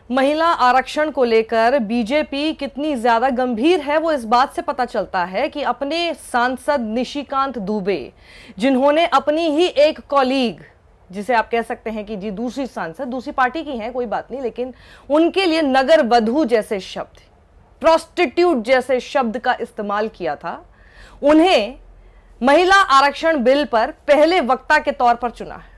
महिला आरक्षण को लेकर बीजेपी कितनी ज्यादा गंभीर है वो इस बात से पता चलता है कि अपने सांसद निशिकांत दुबे, जिन्होंने अपनी ही एक कॉलीग, जिसे आप कह सकते हैं कि जी दूसरी सांसद दूसरी पार्टी की हैं, कोई बात नहीं, लेकिन उनके लिए नगर वधू जैसे शब्द, प्रोस्टिट्यूट जैसे शब्द का इस्तेमाल किया था, उन्हें महिला आरक्षण बिल पर पहले वक्ता के तौर पर चुना है।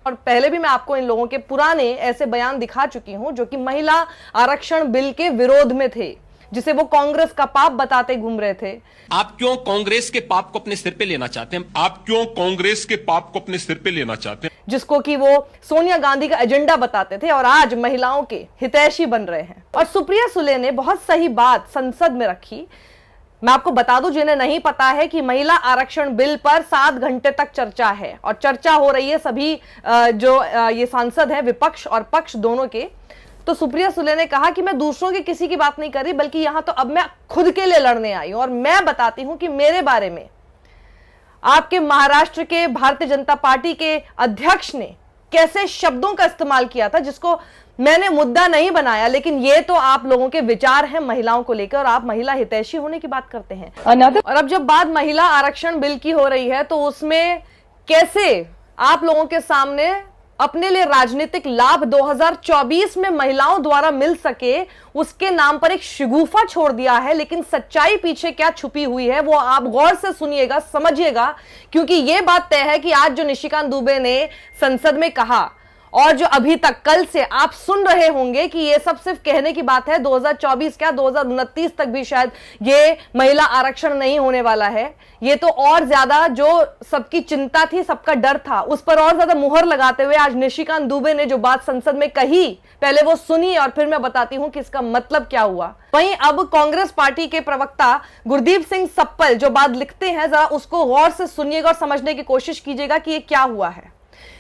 और पहले भी मैं आपको इन लोगों के पुराने ऐसे बयान दिखा चुकी हूं जो कि महिला आरक्षण बिल के विरोध में थे, जिसे वो कांग्रेस का पाप बताते घूम रहे थे। आप क्यों कांग्रेस के पाप को अपने सिर पे लेना चाहते हैं? आप क्यों कांग्रेस के पाप को अपने सिर पे लेना चाहते हैं? जिसको कि वो सोनिया गांधी का एजेंडा बताते थे और आज महिलाओं के हितैषी बन रहे हैं। और सुप्रिया सुले ने बहुत सही बात संसद में रखी। मैं आपको बता दूं, जिन्हें नहीं पता है कि महिला आरक्षण बिल पर 7 घंटे तक चर्चा है और चर्चा हो रही है सभी जो ये सांसद हैं, विपक्ष और पक्ष दोनों के। तो सुप्रिया सुले ने कहा कि मैं दूसरों की किसी की बात नहीं कर रही, बल्कि यहां तो अब मैं खुद के लिए लड़ने आई हूं और मैं बताती हूं कि मेरे बारे में आपके महाराष्ट्र के भारतीय जनता पार्टी के अध्यक्ष ने कैसे शब्दों का इस्तेमाल किया था, जिसको मैंने मुद्दा नहीं बनाया, लेकिन ये तो आप लोगों के विचार हैं महिलाओं को लेकर और आप महिला हितैषी होने की बात करते हैं। और अब जब बात महिला आरक्षण बिल की हो रही है तो उसमें कैसे आप लोगों के सामने अपने लिए राजनीतिक लाभ 2024 में महिलाओं द्वारा मिल सके, उसके नाम पर एक शिगुफा छोड़ दिया है। लेकिन सच्चाई पीछे क्या छुपी हुई है वो आप गौर से सुनिएगा, समझिएगा, क्योंकि यह बात तय है कि आज जो निशिकांत दुबे ने संसद में कहा और जो अभी तक कल से आप सुन रहे होंगे कि ये सब सिर्फ कहने की बात है, 2024 क्या 2029 तक भी शायद ये महिला आरक्षण नहीं होने वाला है। ये तो और ज्यादा जो सबकी चिंता थी, सबका डर था, उस पर और ज्यादा मुहर लगाते हुए आज निशिकांत दुबे ने जो बात संसद में कही, पहले वो सुनी और फिर मैं बताती हूं कि इसका मतलब क्या हुआ। वहीं अब कांग्रेस पार्टी के प्रवक्ता गुरदीप सिंह सप्पल जो बात लिखते हैं, जरा उसको गौर से सुनिएगा और समझने की कोशिश कीजिएगा कि ये क्या हुआ है।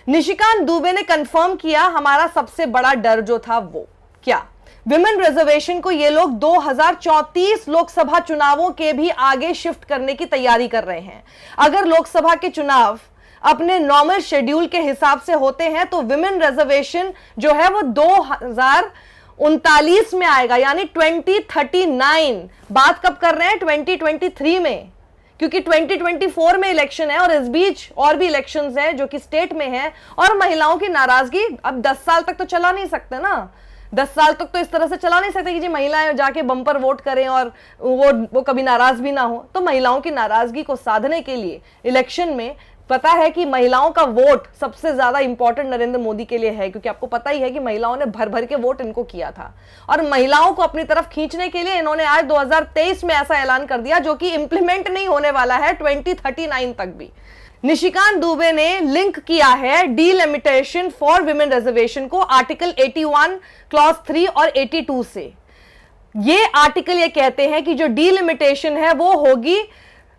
निशिकांत दुबे ने कंफर्म किया हमारा सबसे बड़ा डर जो था वो क्या, विमेन रिजर्वेशन को ये लोग 2034 लोकसभा चुनावों के भी आगे शिफ्ट करने की तैयारी कर रहे हैं। अगर लोकसभा के चुनाव अपने नॉर्मल शेड्यूल के हिसाब से होते हैं तो विमेन रिजर्वेशन जो है वो 2039 में आएगा, यानी 2039। बात कब कर रहे हैं? 2023 में, क्योंकि 2024 में इलेक्शन है और इस बीच और भी इलेक्शंस हैं जो कि स्टेट में हैं। और महिलाओं की नाराजगी अब 10 साल तक तो चला नहीं सकते ना, 10 साल तक तो इस तरह से चला नहीं सकते कि जी महिलाएं जाके बम्पर वोट करें और वो कभी नाराज भी ना हो। तो महिलाओं की नाराजगी को साधने के लिए इलेक्शन में पता है कि महिलाओं का वोट सबसे ज्यादा इंपॉर्टेंट नरेंद्र मोदी के लिए है, क्योंकि आपको पता ही है कि महिलाओं ने भर भर के वोट इनको किया था और महिलाओं को अपनी तरफ खींचने के लिए इन्होंने आज 2023 में ऐसा ऐलान कर दिया जो कि इंप्लीमेंट नहीं होने वाला है 2039 तक भी। निशिकांत दुबे ने लिंक किया है डीलिमिटेशन फॉर विमेन रिजर्वेशन को आर्टिकल 81 क्लॉज 3 और 82 से। ये आर्टिकल ये कहते हैं कि जो डीलिमिटेशन है वो होगी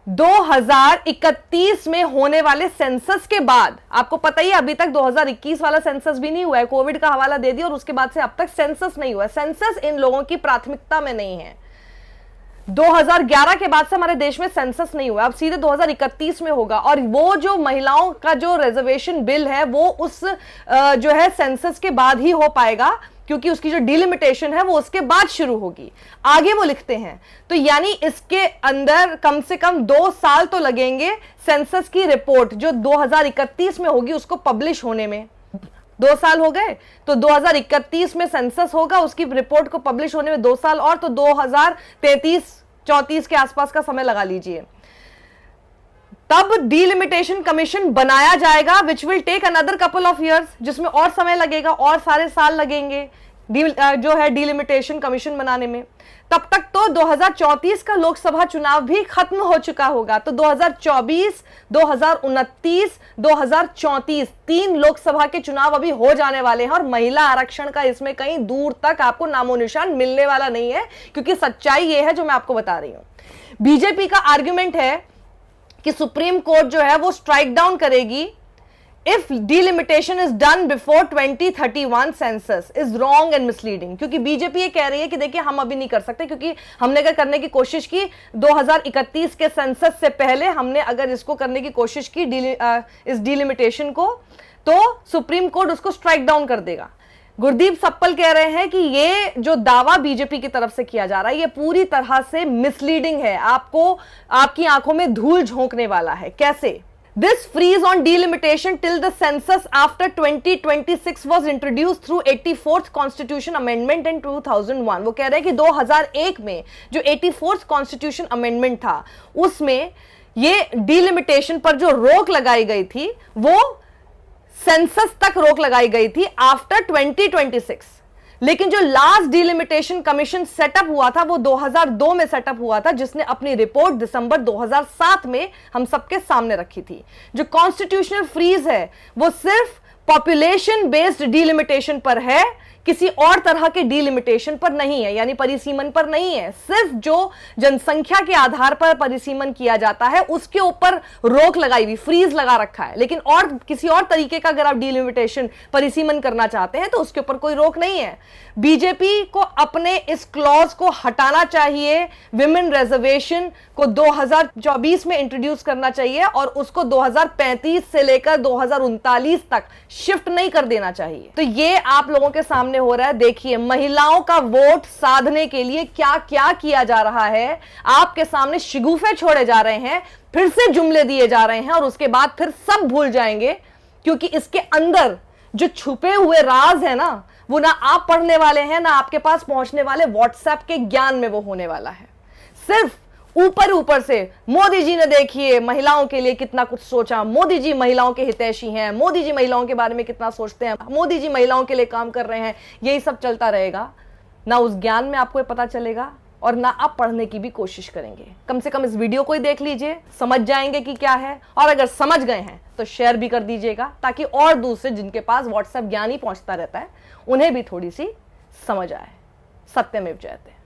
2031 में होने वाले सेंसस के बाद। आपको पता ही अभी तक 2021 वाला सेंसस भी नहीं हुआ है, कोविड का हवाला दे दिया और उसके बाद से अब तक सेंसस नहीं हुआ है। सेंसस इन लोगों की प्राथमिकता में नहीं है। 2011 के बाद से हमारे देश में सेंसस नहीं हुआ, अब सीधे 2031 में होगा। और वो जो महिलाओं का जो रिजर्वेशन बिल है वो उस जो है सेंसस के बाद ही हो पाएगा, क्योंकि उसकी जो डिलिमिटेशन है वो उसके बाद शुरू होगी। आगे वो लिखते हैं तो यानी इसके अंदर कम से कम 2 साल तो लगेंगे सेंसस की रिपोर्ट जो 2031 में होगी उसको पब्लिश होने में। 2 साल हो गए तो 2031 में सेंसस होगा, उसकी रिपोर्ट को पब्लिश होने में 2 साल और, तो 2033-34 के आसपास का समय लगा लीजिए। तब डीलिमिटेशन कमीशन बनाया जाएगा which will take another couple of years, जिसमें और समय लगेगा और सारे साल लगेंगे जो है डीलिमिटेशन कमीशन बनाने में। तब तक तो 2034 का लोकसभा चुनाव भी खत्म हो चुका होगा। तो 2024, 2029, 2034 3 लोकसभा के चुनाव अभी हो जाने वाले हैं और महिला आरक्षण का इसमें कहीं दूर तक आपको नामो निशान मिलने वाला नहीं है, क्योंकि सच्चाई ये है जो मैं आपको बता रही हूं। बीजेपी का आर्ग्यूमेंट है कि सुप्रीम कोर्ट जो है वो स्ट्राइक डाउन करेगी if delimitation is done before 2031 census is wrong and misleading, क्योंकि बीजेपी ये कह रही है कि देखिए हम अभी नहीं कर सकते, क्योंकि हमने अगर करने की कोशिश की 2031 के सेंसस से पहले, हमने अगर इसको करने की कोशिश की इस डिलिमिटेशन को, तो सुप्रीम कोर्ट उसको स्ट्राइक डाउन कर देगा। गुरदीप सप्पल कह रहे हैं कि ये जो दावा बीजेपी की तरफ से किया जा रहा है ये पूरी तरह से मिसलीडिंग है, आपको आपकी आंखों में धूल झोंकने वाला है। कैसे? This freeze on delimitation till the census after 2026 was introduced through 84th Constitution Amendment in 2001। वो कह रहे हैं कि 2001 में जो 84th Constitution Amendment था उसमें ये डिलिमिटेशन पर जो रोक लगाई गई थी वो सेंसस तक रोक लगाई गई थी आफ्टर 2026। लेकिन जो लास्ट डिलिमिटेशन कमीशन सेटअप हुआ था वो 2002 में सेटअप हुआ था, जिसने अपनी रिपोर्ट दिसंबर 2007 में हम सबके सामने रखी थी। जो कॉन्स्टिट्यूशनल फ्रीज है वो सिर्फ पॉपुलेशन बेस्ड डिलिमिटेशन पर है, किसी और तरह के डिलिमिटेशन पर नहीं है, यानी परिसीमन पर नहीं है। सिर्फ जो जनसंख्या के आधार पर परिसीमन किया जाता है उसके ऊपर रोक लगाई हुई, फ्रीज लगा रखा है। लेकिन और किसी और तरीके का अगर आप डिलिमिटेशन परिसीमन करना चाहते हैं तो उसके ऊपर कोई रोक नहीं है। बीजेपी को अपने इस क्लॉज को हटाना चाहिए, विमेन रिजर्वेशन को 2024 में इंट्रोड्यूस करना चाहिए और उसको 2035 से लेकर 2039 तक शिफ्ट नहीं कर देना चाहिए। तो ये आप लोगों के सामने हो रहा है। देखिए महिलाओं का वोट साधने के लिए क्या क्या किया जा रहा है, आपके सामने शिगुफे छोड़े जा रहे हैं, फिर से जुमले दिए जा रहे हैं और उसके बाद फिर सब भूल जाएंगे, क्योंकि इसके अंदर जो छुपे हुए राज है ना वो ना आप पढ़ने वाले हैं ना आपके पास पहुंचने वाले व्हाट्सएप के ज्ञान में वो होने वाला है। सिर्फ ऊपर ऊपर से मोदी जी ने देखिए महिलाओं के लिए कितना कुछ सोचा, मोदी जी महिलाओं के हितैषी हैं, मोदी जी महिलाओं के बारे में कितना सोचते हैं, मोदी जी महिलाओं के लिए काम कर रहे हैं, यही सब चलता रहेगा। ना उस ज्ञान में आपको ये पता चलेगा और ना आप पढ़ने की भी कोशिश करेंगे। कम से कम इस वीडियो को ही देख लीजिए, समझ जाएंगे कि क्या है। और अगर समझ गए हैं तो शेयर भी कर दीजिएगा ताकि और दूसरे जिनके पास व्हाट्सएप ज्ञान ही पहुंचता रहता है उन्हें भी थोड़ी सी समझ आए। सत्यमेव जयते।